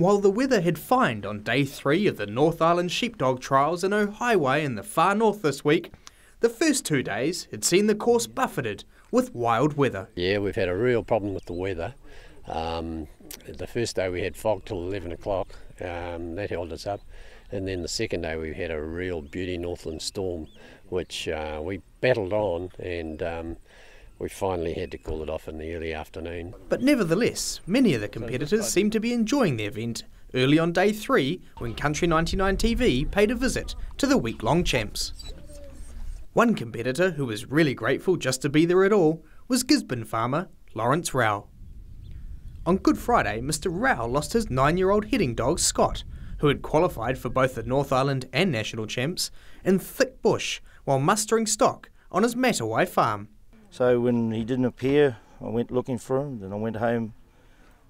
While the weather had fined on day 3 of the North Island sheepdog trials in Ohaeawai in the far north this week, the first 2 days had seen the course buffeted with wild weather. Yeah, we've had a real problem with the weather. The first day we had fog till 11 o'clock, that held us up. And then the second day we had a real beauty northland storm, which we battled on, and we finally had to call it off in the early afternoon. But nevertheless, many of the competitors seemed to be enjoying the event early on day 3 when Country 99 TV paid a visit to the week-long champs. One competitor who was really grateful just to be there at all was Gisborne farmer Lawrence Rao. On Good Friday, Mr Rao lost his 9-year-old heading dog Scott, who had qualified for both the North Island and National Champs, in thick bush while mustering stock on his Matawai farm. So when he didn't appear, I went looking for him, then I went home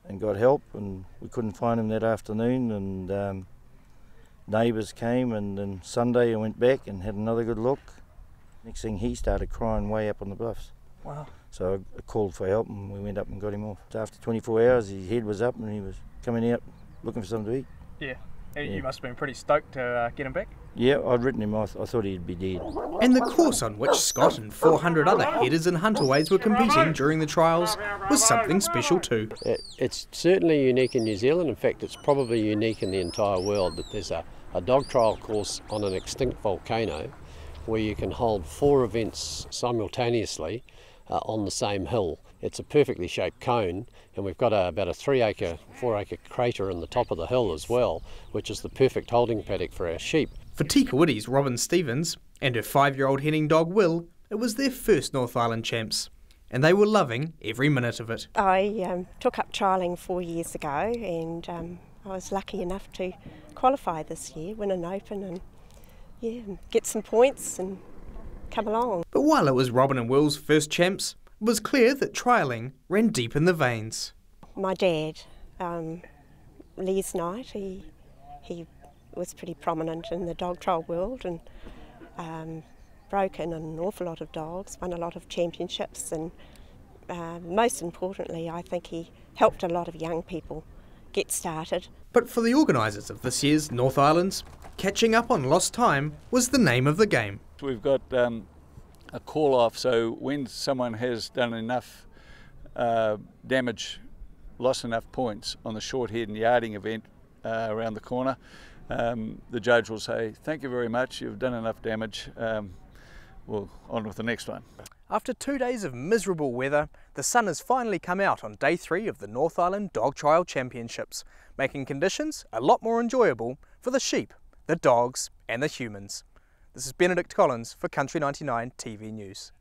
and got help, and we couldn't find him that afternoon, and neighbours came, and then Sunday I went back and had another good look. Next thing, he started crying way up on the bluffs. Wow. So I called for help and we went up and got him off. After 24 hours his head was up and he was coming out looking for something to eat. Yeah. You must have been pretty stoked to get him back. Yeah, I'd written him. I thought he'd be dead. And the course on which Scott and 400 other headers and hunterways were competing during the trials was something special too. It's certainly unique in New Zealand. In fact, it's probably unique in the entire world that there's a dog trial course on an extinct volcano where you can hold 4 events simultaneously on the same hill. It's a perfectly shaped cone, and we've got about a 4-acre crater in the top of the hill as well, which is the perfect holding paddock for our sheep. For Tikawiti's Robin Stevens and her 5-year-old heading dog Will, it was their first North Island champs, and they were loving every minute of it. I took up trialling 4 years ago, and I was lucky enough to qualify this year, win an open, and get some points and come along. But while it was Robin and Will's first champs, it was clear that trialling ran deep in the veins. My dad, Lee's Knight, he was pretty prominent in the dog trial world and broke in an awful lot of dogs, won a lot of championships, and most importantly I think he helped a lot of young people get started. But for the organisers of this year's North Islands, catching up on lost time was the name of the game. We've got a call-off, so when someone has done enough damage, lost enough points on the short head and yarding event around the corner, the judge will say, "Thank you very much, you've done enough damage, we'll on with the next one." After 2 days of miserable weather, the sun has finally come out on day 3 of the North Island Dog Trial Championships, making conditions a lot more enjoyable for the sheep, the dogs and the humans. This is Benedict Collins for Country 99 TV News.